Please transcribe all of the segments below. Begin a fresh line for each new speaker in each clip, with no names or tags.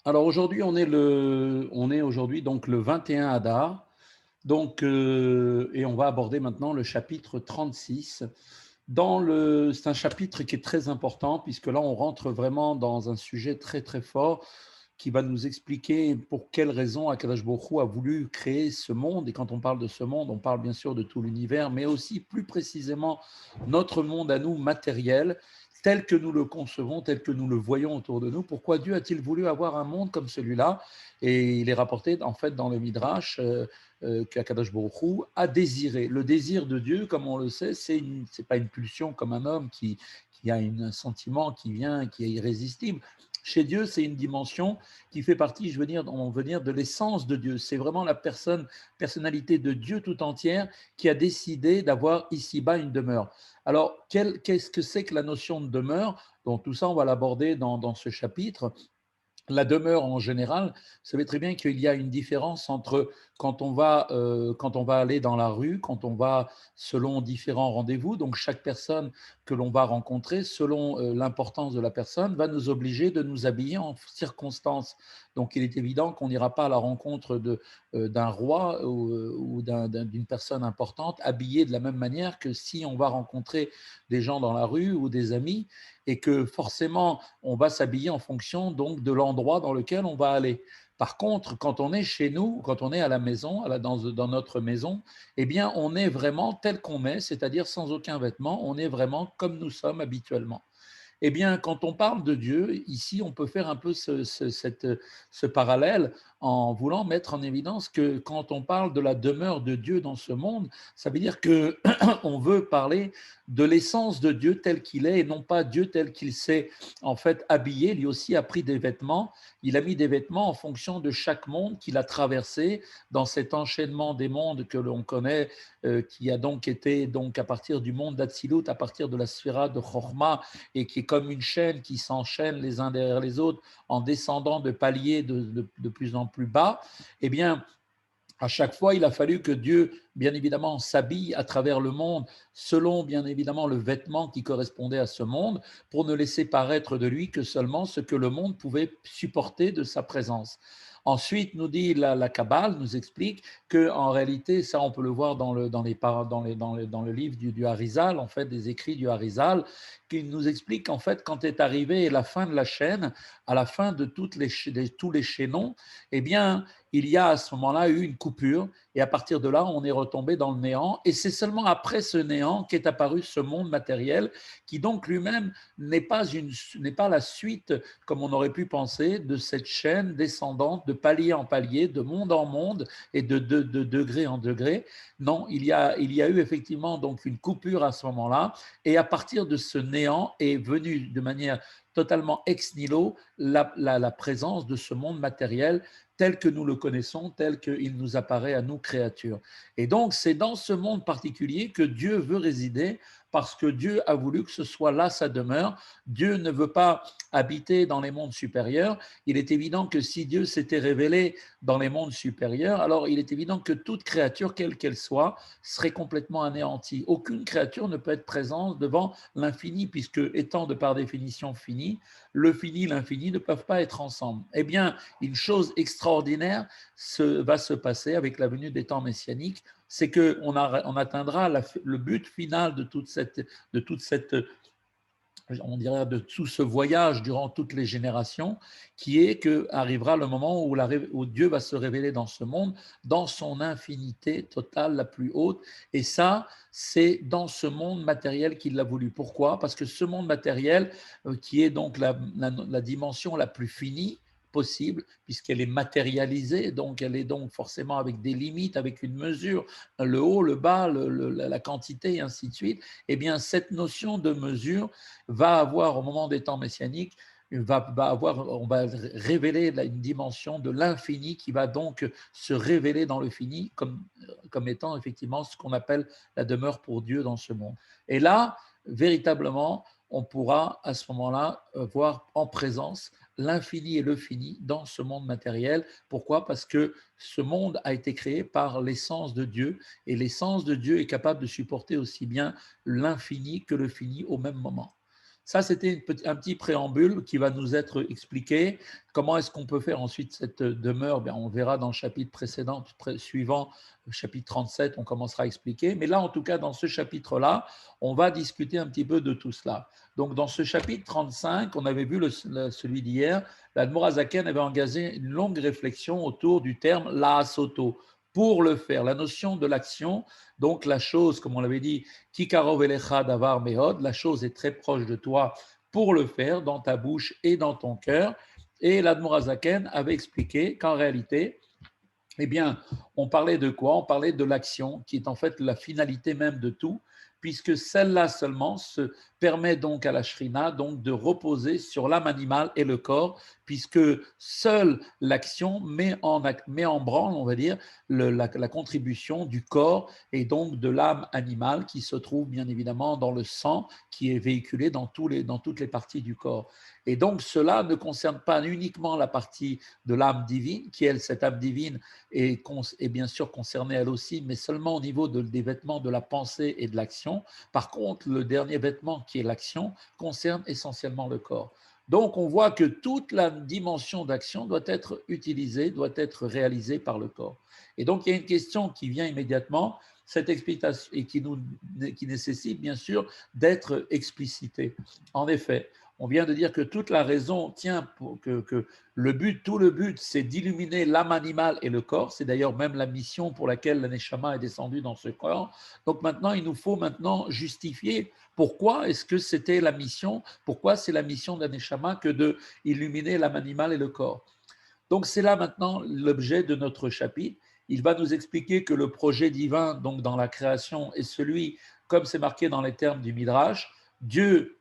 Alors aujourd'hui, on est aujourd'hui donc le 21 Adar, donc et on va aborder maintenant le chapitre 36. C'est un chapitre qui est très important puisque là, on rentre vraiment dans un sujet très, très fort qui va nous expliquer pour quelles raisons Akadosh Baruch Hu a voulu créer ce monde. Et quand on parle de ce monde, on parle bien sûr de tout l'univers, mais aussi plus précisément notre monde à nous matériel, tel que nous le concevons, tel que nous le voyons autour de nous. Pourquoi Dieu a-t-il voulu avoir un monde comme celui-là? Et il est rapporté en fait dans le Midrash qu'Akadosh Baruch Hu a désiré. Le désir de Dieu, comme on le sait, c'est pas une pulsion comme un homme qui a un sentiment qui vient, qui est irrésistible. Chez Dieu, c'est une dimension qui fait partie, on veut dire, de l'essence de Dieu. C'est vraiment la personnalité de Dieu tout entière qui a décidé d'avoir ici-bas une demeure. Alors, qu'est-ce que c'est que la notion de demeure? Donc, tout ça, on va l'aborder dans ce chapitre. La demeure en général, vous savez très bien qu'il y a une différence entre quand on va aller dans la rue, quand on va selon différents rendez-vous, donc chaque personne que l'on va rencontrer, selon l'importance de la personne, va nous obliger de nous habiller en circonstance. Donc il est évident qu'on n'ira pas à la rencontre d'un roi ou d'une personne importante habillé de la même manière que si on va rencontrer des gens dans la rue ou des amis, et que forcément on va s'habiller en fonction donc de l'endroit dans lequel on va aller. Par contre, quand on est chez nous, quand on est à la maison, dans notre maison, eh bien, on est vraiment tel qu'on est, c'est-à-dire sans aucun vêtement, on est vraiment comme nous sommes habituellement. Eh bien, quand on parle de Dieu, ici, on peut faire un peu ce parallèle en voulant mettre en évidence que quand on parle de la demeure de Dieu dans ce monde, ça veut dire que on veut parler de l'essence de Dieu tel qu'il est et non pas Dieu tel qu'il s'est en fait habillé. Lui aussi a pris des vêtements. Il a mis des vêtements en fonction de chaque monde qu'il a traversé dans cet enchaînement des mondes que l'on connaît, qui a donc été donc à partir du monde d'Atsilut, à partir de la sphira de Chorma, et qui est comme une chaîne qui s'enchaîne les uns derrière les autres en descendant de paliers de plus en plus bas. Eh bien, à chaque fois, il a fallu que Dieu, bien évidemment, s'habille à travers le monde selon, bien évidemment, le vêtement qui correspondait à ce monde pour ne laisser paraître de lui que seulement ce que le monde pouvait supporter de sa présence. Ensuite, nous dit la Kabbale, nous explique que en réalité, ça on peut le voir dans le livre du Harizal, en fait, des écrits du Harizal, qui nous explique en fait quand est arrivée la fin de la chaîne, à la fin de tous les chaînons, eh bien, il y a à ce moment-là eu une coupure, et à partir de là, on est retombé dans le néant, et c'est seulement après ce néant qu'est apparu ce monde matériel, qui donc lui-même n'est pas la suite, comme on aurait pu penser, de cette chaîne descendante de palier en palier, de monde en monde, et de degré en degré. Non, il y a eu effectivement donc une coupure à ce moment-là, et à partir de ce néant est venue de manière totalement ex nihilo la présence de ce monde matériel tel que nous le connaissons, tel qu'il nous apparaît à nous créatures. Et donc, c'est dans ce monde particulier que Dieu veut résider parce que Dieu a voulu que ce soit là sa demeure. Dieu ne veut pas habiter dans les mondes supérieurs. Il est évident que si Dieu s'était révélé dans les mondes supérieurs, alors il est évident que toute créature, quelle qu'elle soit, serait complètement anéantie. Aucune créature ne peut être présente devant l'infini, puisque étant de par définition fini, le fini et l'infini ne peuvent pas être ensemble. Eh bien, une chose extraordinaire va se passer avec la venue des temps messianiques, c'est qu'on on atteindra le but final de toute cette on dirait de tout ce voyage durant toutes les générations, qui est que arrivera le moment où Dieu va se révéler dans ce monde, dans son infinité totale la plus haute. Et ça, c'est dans ce monde matériel qu'il l'a voulu. Pourquoi? Parce que ce monde matériel, qui est donc la dimension la plus finie, possible, puisqu'elle est matérialisée, donc elle est donc forcément avec des limites, avec une mesure, le haut, le bas, la quantité, et ainsi de suite. Eh bien, cette notion de mesure va avoir, au moment des temps messianiques, on va révéler une dimension de l'infini qui va donc se révéler dans le fini comme étant effectivement ce qu'on appelle la demeure pour Dieu dans ce monde. Et là, véritablement, on pourra à ce moment-là voir en présence l'infini et le fini dans ce monde matériel. Pourquoi? Parce que ce monde a été créé par l'essence de Dieu, et l'essence de Dieu est capable de supporter aussi bien l'infini que le fini au même moment. Ça, c'était un petit préambule qui va nous être expliqué. Comment est-ce qu'on peut faire ensuite cette demeure? Bien, on verra dans le chapitre précédent, suivant, le chapitre 37, on commencera à expliquer. Mais là, en tout cas, dans ce chapitre-là, on va discuter un petit peu de tout cela. Donc, dans ce chapitre 35, on avait vu celui d'hier, l'Admorazaken avait engagé une longue réflexion autour du terme la soto, pour le faire, la notion de l'action, donc la chose, comme on l'avait dit, Kikarov elecha davar mehod, la chose est très proche de toi pour le faire, dans ta bouche et dans ton cœur. Et l'Admorazaken avait expliqué qu'en réalité, eh bien, on parlait de quoi? On parlait de l'action, qui est en fait la finalité même de tout, puisque celle-là seulement se permet donc à la shrina donc de reposer sur l'âme animale et le corps, puisque seule l'action met en branle, on va dire, la contribution du corps et donc de l'âme animale qui se trouve bien évidemment dans le sang qui est véhiculé dans toutes les parties du corps. Et donc cela ne concerne pas uniquement la partie de l'âme divine, qui elle, cette âme divine, est bien sûr concernée elle aussi, mais seulement au niveau des vêtements de la pensée et de l'action. Par contre, le dernier vêtement qui est l'action concerne essentiellement le corps. Donc on voit que toute la dimension d'action doit être utilisée, doit être réalisée par le corps. Et donc il y a une question qui vient immédiatement, cette explication, et qui nécessite bien sûr d'être explicitée. En effet, on vient de dire que toute la raison tient pour que tout le but, c'est d'illuminer l'âme animale et le corps. C'est d'ailleurs même la mission pour laquelle la Neshama est descendue dans ce corps. Donc maintenant, il nous faut maintenant justifier pourquoi est-ce que c'était la mission, pourquoi c'est la mission de la Neshama que de illuminer l'âme animale et le corps. Donc c'est là maintenant l'objet de notre chapitre. Il va nous expliquer que le projet divin, donc dans la création, est celui, comme c'est marqué dans les termes du Midrash, Dieu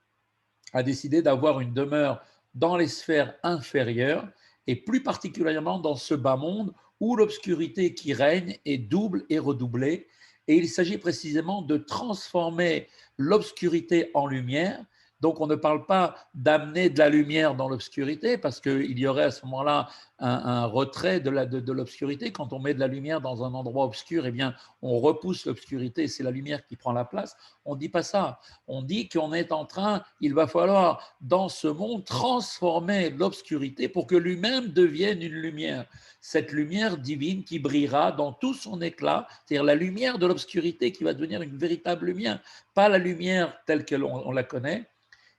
a décidé d'avoir une demeure dans les sphères inférieures et plus particulièrement dans ce bas monde où l'obscurité qui règne est double et redoublée. Et il s'agit précisément de transformer l'obscurité en lumière. Donc on ne parle pas d'amener de la lumière dans l'obscurité parce qu'il y aurait à ce moment-là un retrait de l'obscurité. Quand on met de la lumière dans un endroit obscur, eh bien on repousse l'obscurité, c'est la lumière qui prend la place. On ne dit pas ça. On dit qu'on est en train, il va falloir dans ce monde transformer l'obscurité pour que lui-même devienne une lumière. Cette lumière divine qui brillera dans tout son éclat, c'est-à-dire la lumière de l'obscurité qui va devenir une véritable lumière, pas la lumière telle qu'on la connaît,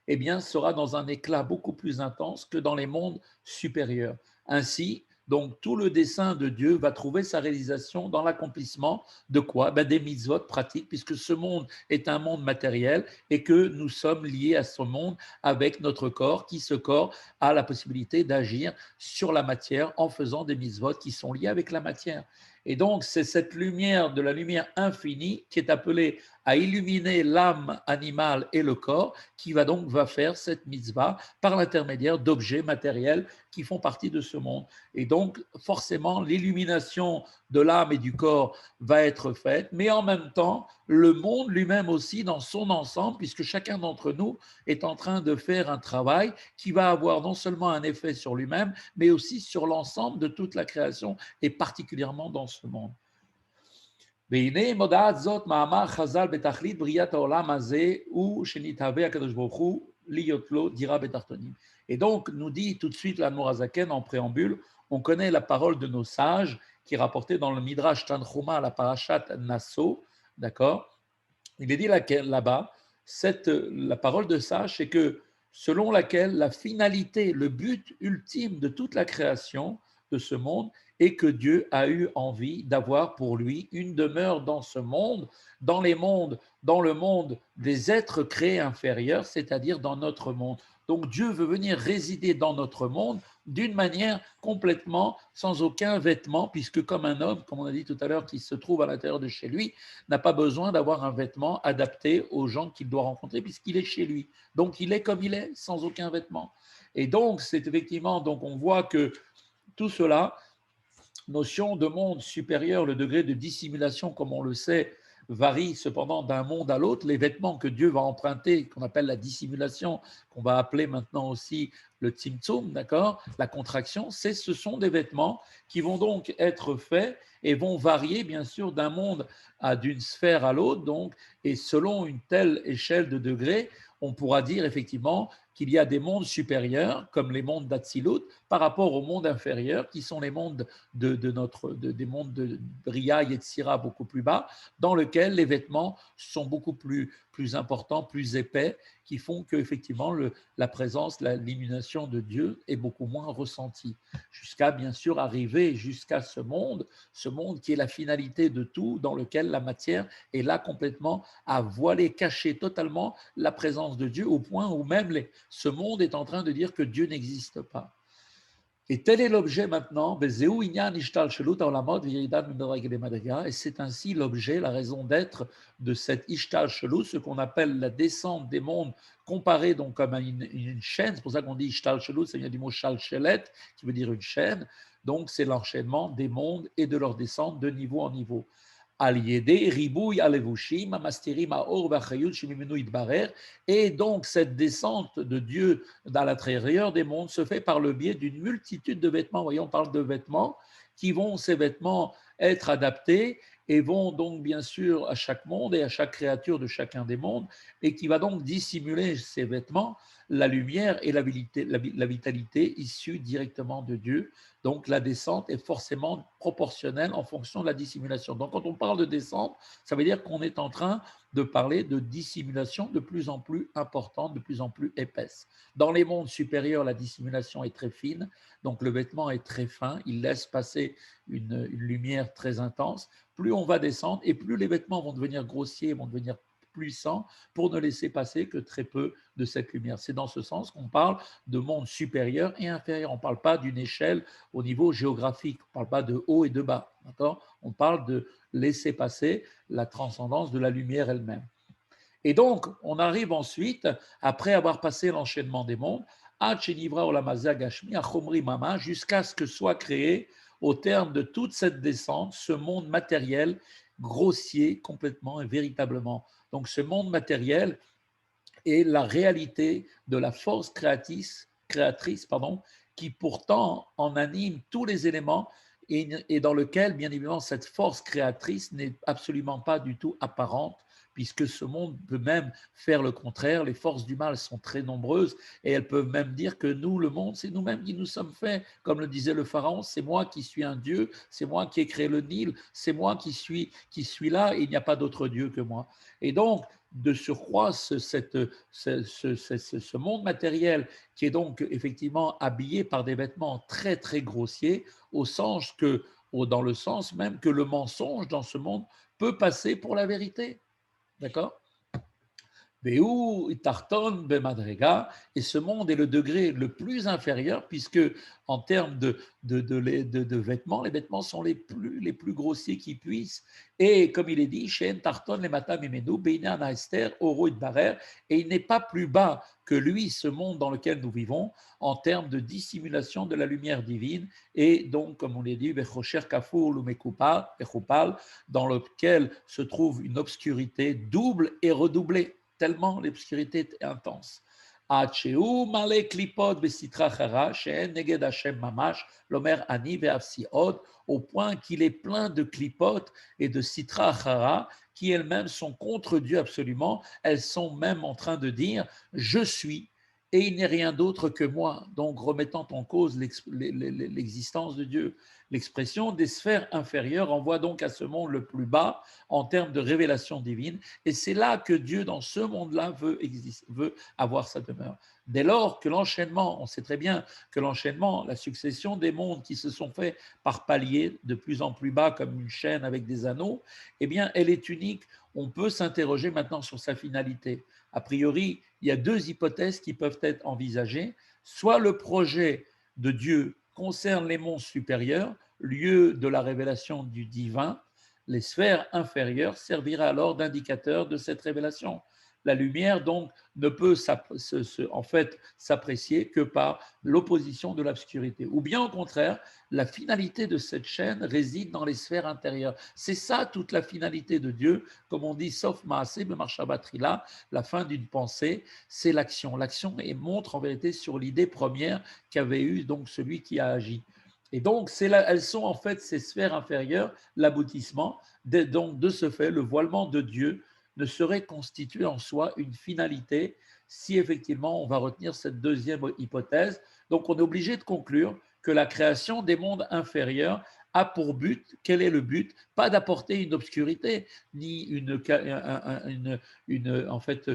eh bien, sera dans un éclat beaucoup plus intense que dans les mondes supérieurs. Ainsi, donc, tout le dessein de Dieu va trouver sa réalisation dans l'accomplissement de quoi? Des mitzvot pratiques, puisque ce monde est un monde matériel et que nous sommes liés à ce monde avec notre corps, qui ce corps a la possibilité d'agir sur la matière en faisant des mitzvot qui sont liés avec la matière. Et donc, c'est cette lumière, de la lumière infinie, qui est appelée à illuminer l'âme animale et le corps, qui va faire cette mitzvah par l'intermédiaire d'objets matériels qui font partie de ce monde. Et donc, forcément, l'illumination de l'âme et du corps va être faite, mais en même temps, le monde lui-même aussi dans son ensemble, puisque chacun d'entre nous est en train de faire un travail qui va avoir non seulement un effet sur lui-même, mais aussi sur l'ensemble de toute la création, et particulièrement dans ce monde. והנה מודעת זאת מאמר חז"ל בתכלית בריאת העולם הזה הוא שנתהווה הקדוש ברוך הוא להיות לו דירה בתחתונים. Et donc, nous dit tout de suite l'Admor Hazaken en préambule, on connaît la parole de nos sages qui est rapportée dans le Midrash Tanchuma, la parashat Nasso, d'accord? Il est dit là-bas, la parole de sage, c'est que selon laquelle la finalité, le but ultime de toute la création de ce monde est que Dieu a eu envie d'avoir pour lui une demeure dans ce monde, dans le monde des êtres créés inférieurs, c'est-à-dire dans notre monde. Donc Dieu veut venir résider dans notre monde d'une manière complètement sans aucun vêtement, puisque comme un homme, comme on a dit tout à l'heure, qui se trouve à l'intérieur de chez lui, n'a pas besoin d'avoir un vêtement adapté aux gens qu'il doit rencontrer, puisqu'il est chez lui. Donc il est comme il est, sans aucun vêtement. Et donc c'est effectivement, donc on voit que tout cela, notion de monde supérieur, le degré de dissimulation, comme on le sait, varie cependant d'un monde à l'autre. Les vêtements que Dieu va emprunter, qu'on appelle la dissimulation, qu'on va appeler maintenant aussi le tzimtzum, d'accord, la contraction, ce sont des vêtements qui vont donc être faits et vont varier bien sûr d'un monde d'une sphère à l'autre, donc, et selon une telle échelle de degrés, on pourra dire effectivement qu'il y a des mondes supérieurs, comme les mondes d'Atsilut, par rapport aux mondes inférieurs, qui sont les mondes des mondes de Bria et Yetzira beaucoup plus bas, dans lesquels les vêtements sont beaucoup plus importants, plus épais, qui font qu'effectivement la présence, l'illumination de Dieu est beaucoup moins ressentie, jusqu'à bien sûr arriver jusqu'à ce monde qui est la finalité de tout, dans lequel la matière est là complètement à voiler, cacher totalement la présence de Dieu, au point où même ce monde est en train de dire que Dieu n'existe pas. Et tel est l'objet maintenant, et c'est ainsi l'objet, la raison d'être de cette Ishtal Shelut, ce qu'on appelle la descente des mondes, comparée donc comme à une chaîne. C'est pour ça qu'on dit Ishtal Shelut, ça vient du mot Shalchelet, qui veut dire une chaîne. Donc c'est l'enchaînement des mondes et de leur descente de niveau en niveau. Et donc cette descente de Dieu dans l'intérieur des mondes se fait par le biais d'une multitude de vêtements. Voyons, on parle de vêtements ces vêtements être adaptés et vont donc bien sûr à chaque monde et à chaque créature de chacun des mondes, et qui va donc dissimuler ces vêtements la lumière et la vitalité issue directement de Dieu. Donc la descente est forcément proportionnelle en fonction de la dissimulation. Donc quand on parle de descente, ça veut dire qu'on est en train de parler de dissimulation de plus en plus importante, de plus en plus épaisse. Dans les mondes supérieurs, la dissimulation est très fine, donc le vêtement est très fin, il laisse passer une lumière très intense. Plus on va descendre et plus les vêtements vont devenir grossiers, vont devenir puissants pour ne laisser passer que très peu de cette lumière. C'est dans ce sens qu'on parle de monde supérieur et inférieur. On ne parle pas d'une échelle au niveau géographique, on ne parle pas de haut et de bas. On parle de laisser passer la transcendance de la lumière elle-même. Et donc, on arrive ensuite, après avoir passé l'enchaînement des mondes, jusqu'à ce que soit créé, au terme de toute cette descente, ce monde matériel grossier complètement et véritablement. Donc ce monde matériel est la réalité de la force créatrice qui pourtant en anime tous les éléments et dans lequel, bien évidemment, cette force créatrice n'est absolument pas du tout apparente, puisque ce monde peut même faire le contraire. Les forces du mal sont très nombreuses et elles peuvent même dire que nous, le monde, c'est nous-mêmes qui nous sommes faits. Comme le disait le Pharaon, c'est moi qui suis un Dieu, c'est moi qui ai créé le Nil, c'est moi qui suis là et il n'y a pas d'autre Dieu que moi. Et donc, de surcroît, ce monde matériel qui est donc effectivement habillé par des vêtements très, très grossiers, dans le sens même que le mensonge dans ce monde peut passer pour la vérité. D'accord? Et ce monde est le degré le plus inférieur, puisque en termes de vêtements, les vêtements sont les plus grossiers qui puissent. Et comme il est dit, et il n'est pas plus bas que lui, ce monde dans lequel nous vivons, en termes de dissimulation de la lumière divine. Et donc, comme on l'a dit, dans lequel se trouve une obscurité double et redoublée, tellement l'obscurité est intense. Au point qu'il est plein de clipotes et de sitra achara qui elles-mêmes sont contre Dieu absolument. Elles sont même en train de dire je suis et il n'est rien d'autre que moi, donc remettant en cause l'existence de Dieu. L'expression des sphères inférieures renvoie donc à ce monde le plus bas en termes de révélation divine, et c'est là que Dieu, dans ce monde-là, veut avoir sa demeure. Dès lors que l'enchaînement, on sait très bien que l'enchaînement, la succession des mondes qui se sont faits par paliers de plus en plus bas, comme une chaîne avec des anneaux, eh bien, elle est unique. On peut s'interroger maintenant sur sa finalité. A priori, il y a deux hypothèses qui peuvent être envisagées. Soit le projet de Dieu concerne les mondes supérieurs, lieu de la révélation du divin. Les sphères inférieures serviraient alors d'indicateur de cette révélation. La lumière, donc, ne peut en fait s'apprécier que par l'opposition de l'obscurité. Ou bien, au contraire, la finalité de cette chaîne réside dans les sphères intérieures. C'est ça toute la finalité de Dieu, comme on dit, sauf Maaseh B'Marchabatrila, la fin d'une pensée, c'est l'action. L'action montre en vérité sur l'idée première qu'avait eue donc celui qui a agi. Et donc, elles sont en fait ces sphères inférieures, l'aboutissement. Donc, de ce fait, le voilement de Dieu ne saurait constituer en soi une finalité si effectivement on va retenir cette deuxième hypothèse. Donc on est obligé de conclure que la création des mondes inférieurs a pour but, quel est le but? Pas d'apporter une obscurité, ni en fait,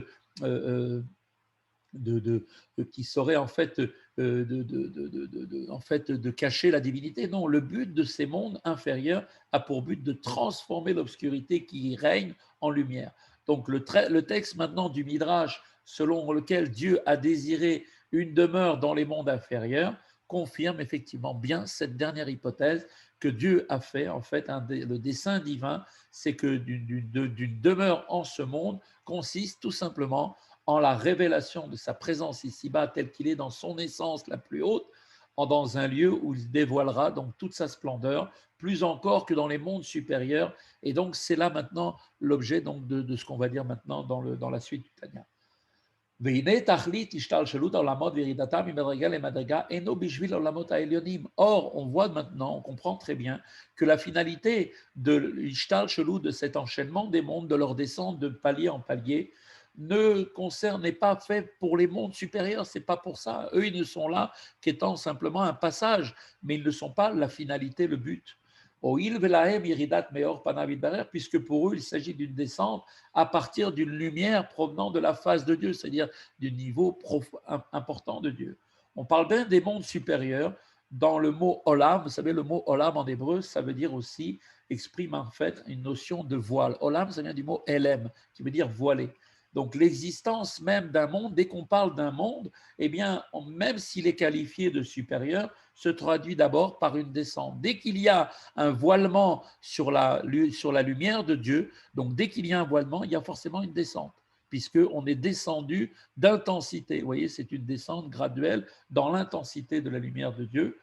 qui serait en fait, de cacher la divinité. Non, le but de ces mondes inférieurs a pour but de transformer l'obscurité qui règne en lumière. Donc le texte maintenant du Midrash, selon lequel Dieu a désiré une demeure dans les mondes inférieurs, confirme effectivement bien cette dernière hypothèse que Dieu a fait. En fait, le dessein divin, c'est que d'une demeure en ce monde consiste tout simplement en la révélation de sa présence ici-bas, tel qu'il est dans son essence la plus haute, dans un lieu où il dévoilera donc toute sa splendeur, plus encore que dans les mondes supérieurs. Et donc, c'est là maintenant l'objet donc de ce qu'on va dire maintenant dans la suite du Tanya. Or, on voit maintenant, on comprend très bien que la finalité de l'ishtal shelou, de cet enchaînement des mondes, de leur descente de palier en palier, n'est pas fait pour les mondes supérieurs. C'est pas pour ça. Eux, ils ne sont là qu'étant simplement un passage, mais ils ne sont pas la finalité, le but. Puisque pour eux, il s'agit d'une descente à partir d'une lumière provenant de la face de Dieu, c'est-à-dire du niveau important de Dieu. On parle bien des mondes supérieurs dans le mot olam. Vous savez, le mot olam en hébreu, ça veut dire aussi, exprime en fait une notion de voile. Olam, ça vient du mot elem, qui veut dire voilé. Donc l'existence même d'un monde, dès qu'on parle d'un monde, eh bien, même s'il est qualifié de supérieur, se traduit d'abord par une descente. Dès qu'il y a un voilement sur la lumière de Dieu, donc dès qu'il y a un voilement, il y a forcément une descente, puisqu'on est descendu d'intensité. Vous voyez, c'est une descente graduelle dans l'intensité de la lumière de Dieu,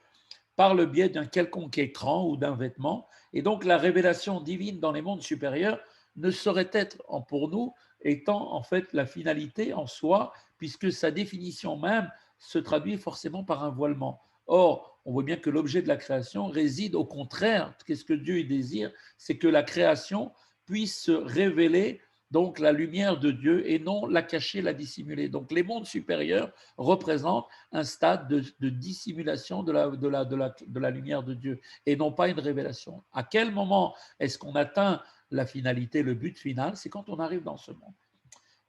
par le biais d'un quelconque écran ou d'un vêtement. Et donc la révélation divine dans les mondes supérieurs ne saurait être pour nous étant en fait la finalité en soi, puisque sa définition même se traduit forcément par un voilement. Or, on voit bien que l'objet de la création réside au contraire. Qu'est-ce que Dieu désire? C'est que la création puisse se révéler donc la lumière de Dieu et non la cacher, la dissimuler. Donc les mondes supérieurs représentent un stade de dissimulation de la lumière de Dieu et non pas une révélation. À quel moment est-ce qu'on atteint la finalité, le but final? C'est quand on arrive dans ce monde.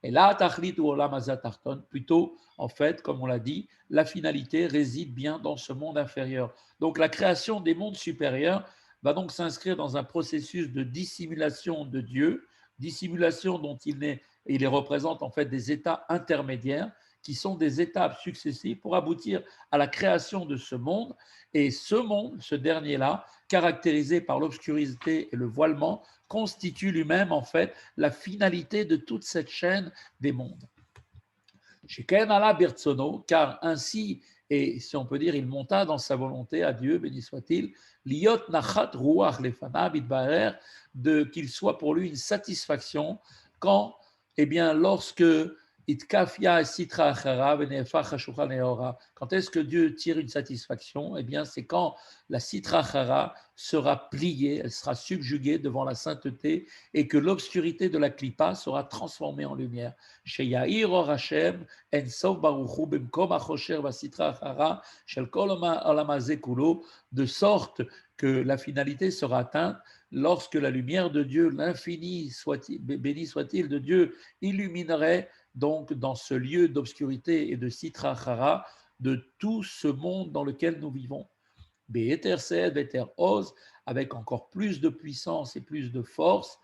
Et là, tachlit ou olam hazatarton, plutôt, en fait, comme on l'a dit, la finalité réside bien dans ce monde inférieur. Donc la création des mondes supérieurs va donc s'inscrire dans un processus de dissimulation de Dieu, dissimulation dont il les représente en fait des états intermédiaires qui sont des étapes successives pour aboutir à la création de ce monde. Et ce monde, ce dernier-là, caractérisé par l'obscurité et le voilement, constitue lui-même en fait la finalité de toute cette chaîne des mondes. Car ainsi, et si on peut dire, il monta dans sa volonté à Dieu, béni soit-il, liot nachat ruach lefanav itbarer, qu'il soit pour lui une satisfaction quand, eh bien, lorsque itkafia sitra achara venefa chashucha neora, quand est-ce que Dieu tire une satisfaction? Eh bien, c'est quand la sitra achara sera pliée, elle sera subjuguée devant la sainteté et que l'obscurité de la clipa sera transformée en lumière. Chez Yahir or Hashem, en sof baruchu bimkom achosher vasitra achara shel kol olam hazeh kulo, de sorte que la finalité sera atteinte lorsque la lumière de Dieu, l'infini, béni soit-il de Dieu, illuminerait donc dans ce lieu d'obscurité et de sitra achara de tout ce monde dans lequel nous vivons. Be'eter Seed, Be'eter Oz, avec encore plus de puissance et plus de force,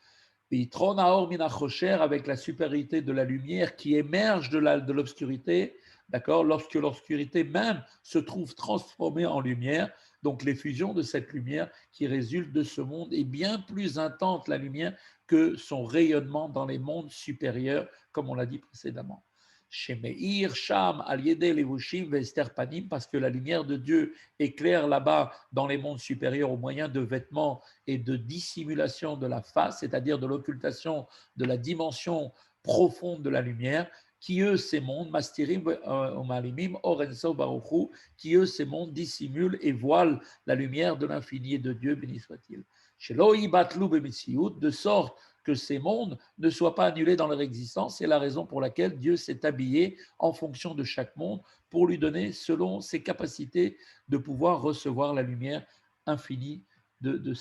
Be'itron Haor min HaChosher, avec la supériorité de la lumière qui émerge de l'obscurité, d'accord, lorsque l'obscurité même se trouve transformée en lumière, donc l'effusion de cette lumière qui résulte de ce monde est bien plus intense, la lumière, que son rayonnement dans les mondes supérieurs, comme on l'a dit précédemment. Chez Meir, Sham, Al-Yede, Levushim, Vesterpanim, parce que la lumière de Dieu éclaire là-bas dans les mondes supérieurs au moyen de vêtements et de dissimulation de la face, c'est-à-dire de l'occultation de la dimension profonde de la lumière, qui eux, ces mondes, Mastirim, Omalimim, Orenso, Baruchu, qui eux, ces mondes dissimulent et voilent la lumière de l'infini de Dieu, béni soit-il. de sorte que ces mondes ne soient pas annulés dans leur existence. C'est la raison pour laquelle Dieu s'est habillé en fonction de chaque monde pour lui donner, selon ses capacités, de pouvoir recevoir la lumière infinie de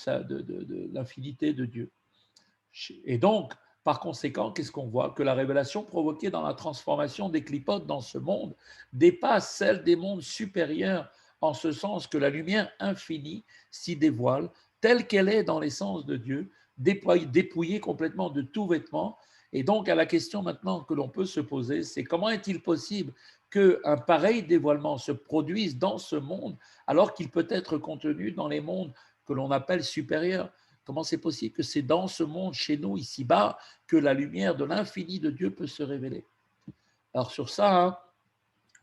l'infinité de Dieu. Et donc, par conséquent, qu'est-ce qu'on voit? Que la révélation provoquée dans la transformation des clipotes dans ce monde dépasse celle des mondes supérieurs, en ce sens que la lumière infinie s'y dévoile, telle qu'elle est dans l'essence de Dieu, dépouillée complètement de tout vêtement. Et donc, à la question maintenant que l'on peut se poser, c'est comment est-il possible qu'un pareil dévoilement se produise dans ce monde alors qu'il peut être contenu dans les mondes que l'on appelle supérieurs? Comment c'est possible que c'est dans ce monde, chez nous, ici-bas, que la lumière de l'infini de Dieu peut se révéler? Alors sur ça, hein,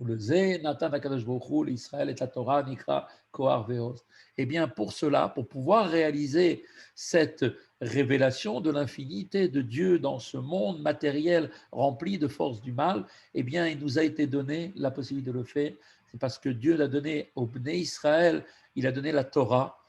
le Zé, Nathan Akadosh Baruch Hu, l'Israël et la Torah, Nikra, Kohar Veos. Eh bien, pour cela, pour pouvoir réaliser cette révélation de l'infinité de Dieu dans ce monde matériel rempli de forces du mal, eh bien, il nous a été donné la possibilité de le faire. C'est parce que Dieu l'a donné au Bnei Israël, il a donné la Torah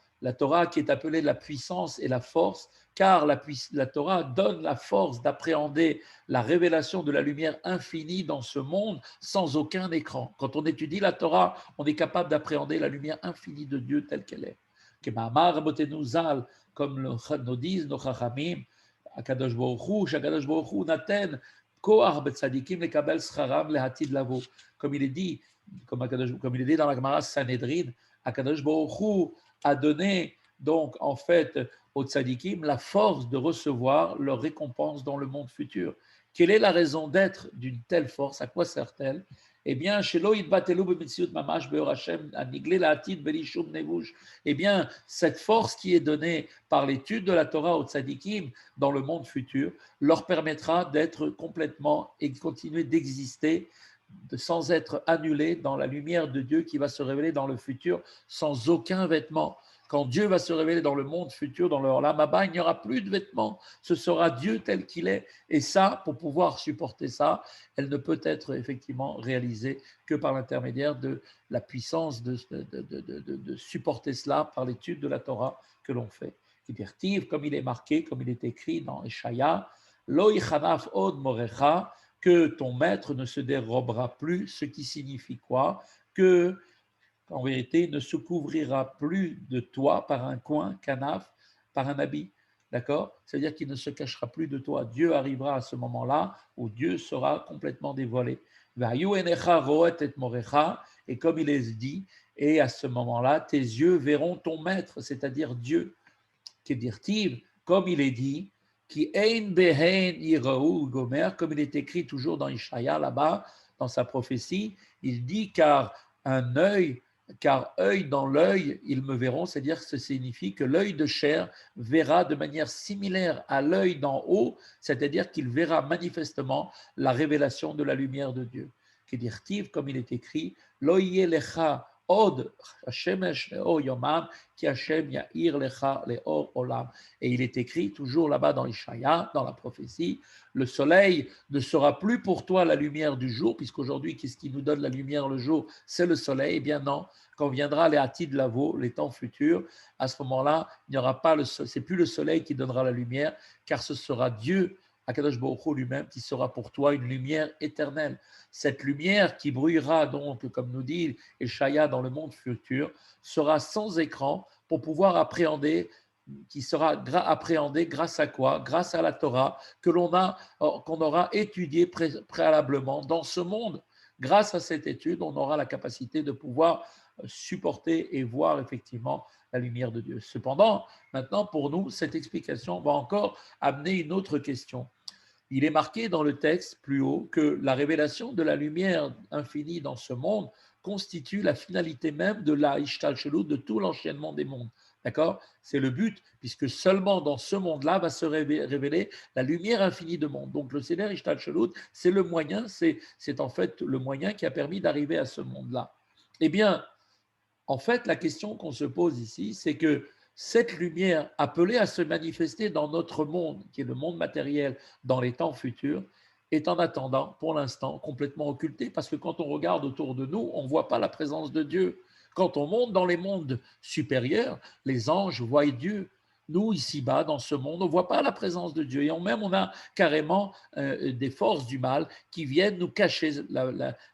qui est appelée la puissance et la force, car la Torah donne la force d'appréhender la révélation de la lumière infinie dans ce monde sans aucun écran. Quand on étudie la Torah, on est capable d'appréhender la lumière infinie de Dieu telle qu'elle est. Comme nous disent nos chachamim, Akadosh Baruch Hu, Shakadosh Baruch Hu naten koach betzadikim lekabel scharam lehatid lavo. Comme il est dit, comme il est dit dans la Gemara Sanhedrin, Akadosh Baruch Hu a donné donc en fait aux tzadikim la force de recevoir leur récompense dans le monde futur. Quelle est la raison d'être d'une telle force? À quoi sert-elle? Eh bien, eh bien, cette force qui est donnée par l'étude de la Torah aux tzadikim dans le monde futur leur permettra d'être complètement et de continuer d'exister sans être annulés dans la lumière de Dieu qui va se révéler dans le futur sans aucun vêtement. Quand Dieu va se révéler dans le monde futur, dans le Olam Haba, il n'y aura plus de vêtements. Ce sera Dieu tel qu'il est. Et ça, pour pouvoir supporter ça, elle ne peut être effectivement réalisée que par l'intermédiaire de la puissance de supporter cela par l'étude de la Torah que l'on fait. Comme il est marqué, comme il est écrit dans Échaïa, Lo yichanaf od morecha, que ton maître ne se dérobera plus, ce qui signifie quoi? Que en vérité, ne se couvrira plus de toi par un coin, canaf, par un habit. D'accord? C'est-à-dire qu'il ne se cachera plus de toi. Dieu arrivera à ce moment-là où Dieu sera complètement dévoilé. Et comme il est dit, et à ce moment-là, tes yeux verront ton maître, c'est-à-dire Dieu. Comme il est dit, qui ein behen iraou gomer, comme il est écrit toujours dans Ishaïa là-bas, dans sa prophétie, il dit car œil dans l'œil, ils me verront, c'est-à-dire que ça signifie que l'œil de chair verra de manière similaire à l'œil d'en haut, c'est-à-dire qu'il verra manifestement la révélation de la lumière de Dieu. Comme il est écrit, loye lecha od hashemesh leor yomam ki Hashem ya'ir lecha leor olam. Et il est écrit toujours là-bas dans Ishaïa, dans la prophétie, le soleil ne sera plus pour toi la lumière du jour, puisqu'aujourd'hui, qu'est-ce qui nous donne la lumière le jour? C'est le soleil. Eh bien non, quand viendra les Hatid Lavo, les temps futurs, à ce moment-là, il n'y aura pas c'est plus le soleil qui donnera la lumière, car ce sera Dieu, Akadosh Baruch Hu lui-même, qui sera pour toi une lumière éternelle. Cette lumière qui brûlera donc, comme nous dit Échaïa dans le monde futur, sera sans écran pour pouvoir appréhender, qui sera appréhendé grâce à quoi? Grâce à la Torah qu'on aura étudiée préalablement dans ce monde. Grâce à cette étude, on aura la capacité de pouvoir supporter et voir effectivement la lumière de Dieu. Cependant, maintenant, pour nous, cette explication va encore amener une autre question. Il est marqué dans le texte plus haut que la révélation de la lumière infinie dans ce monde constitue la finalité même de la Ishtalshelut, de tout l'enchaînement des mondes. D'accord? C'est le but, puisque seulement dans ce monde-là va se révéler la lumière infinie de monde. Donc le Seder Ishtalshelut, c'est le moyen, c'est en fait le moyen qui a permis d'arriver à ce monde-là. Eh bien, en fait, la question qu'on se pose ici, c'est que cette lumière appelée à se manifester dans notre monde, qui est le monde matériel, dans les temps futurs, est en attendant, pour l'instant, complètement occultée, parce que quand on regarde autour de nous, on ne voit pas la présence de Dieu. Quand on monte dans les mondes supérieurs, les anges voient Dieu. Nous, ici-bas, dans ce monde, on ne voit pas la présence de Dieu. Et on a carrément des forces du mal qui viennent nous cacher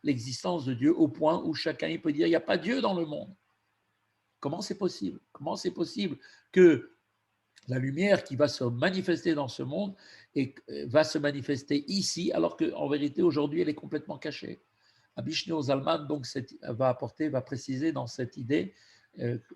l'existence de Dieu au point où chacun il peut dire, il n'y a pas Dieu dans le monde. Comment c'est possible? Comment c'est possible que la lumière qui va se manifester dans ce monde et va se manifester ici, alors qu'en vérité, aujourd'hui, elle est complètement cachée? Abishno Zalman donc, va préciser dans cette idée,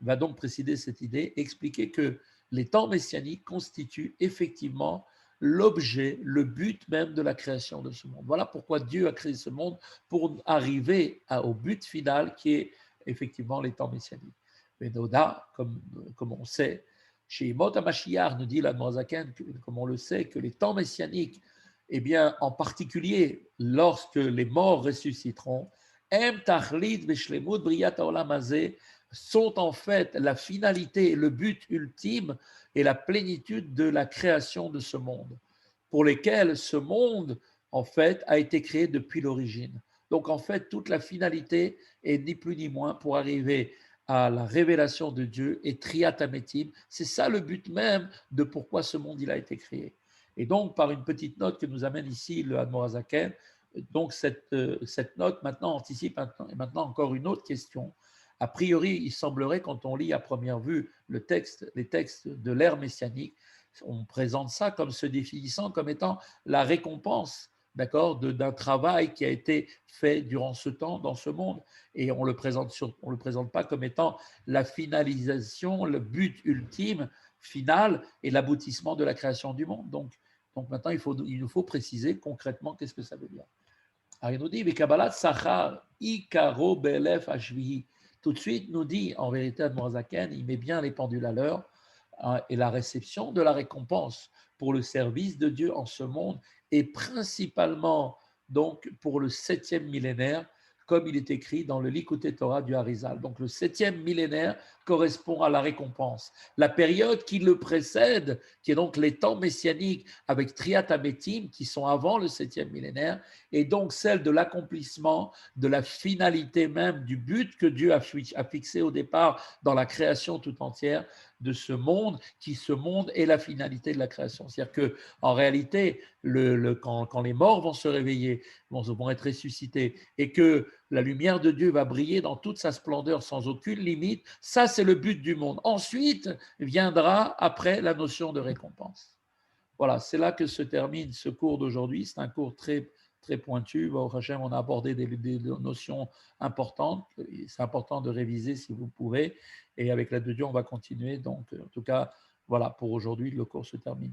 va donc préciser cette idée, expliquer que les temps messianiques constituent effectivement l'objet, le but même de la création de ce monde. Voilà pourquoi Dieu a créé ce monde, pour arriver au but final qui est effectivement les temps messianiques. Mais Noda, comme on sait, chez Imot HaMashiach, nous dit l'Admorazaken, comme on le sait, que les temps messianiques, eh bien, en particulier, lorsque les morts ressusciteront, sont en fait la finalité, le but ultime et la plénitude de la création de ce monde, pour lesquels ce monde, en fait, a été créé depuis l'origine. Donc, en fait, toute la finalité est ni plus ni moins pour arriver à la révélation de Dieu et triatamétim. C'est ça le but même de pourquoi ce monde il a été créé. Et donc, par une petite note que nous amène ici le Admorazaken, donc cette note maintenant anticipe maintenant encore une autre question. A priori, il semblerait, quand on lit à première vue les textes de l'ère messianique, on présente ça comme se définissant comme étant la récompense, d'accord, d'un travail qui a été fait durant ce temps dans ce monde, et on le présente pas comme étant la finalisation, le but ultime final et l'aboutissement de la création du monde. Donc maintenant, il nous faut préciser concrètement qu'est-ce que ça veut dire. Alors il nous dit, Kabbalat Sachar Ikaro Belef Ashvihi. Tout de suite, nous dit, en vérité, Admorazaken, il met bien les pendules à l'heure, et la réception de la récompense pour le service de Dieu en ce monde, et principalement donc pour le 7e millénaire, comme il est écrit dans le Likutei Torah du Harizal. Donc le 7e millénaire correspond à la récompense. La période qui le précède, qui est donc les temps messianiques avec Triat Ametim, qui sont avant le 7e millénaire, et donc celle de l'accomplissement de la finalité même du but que Dieu a fixé au départ dans la création tout entière de ce monde, qui ce monde est la finalité de la création. C'est-à-dire que en réalité, quand les morts vont se réveiller, vont être ressuscités, et que la lumière de Dieu va briller dans toute sa splendeur sans aucune limite, ça c'est le but du monde. Ensuite viendra après la notion de récompense. Voilà, c'est là que se termine ce cours d'aujourd'hui. C'est un cours très pointu. Au Hachem, on a abordé des notions importantes. C'est important de réviser si vous pouvez. Et avec l'aide de Dieu, on va continuer. Donc, en tout cas, voilà, pour aujourd'hui, le cours se termine.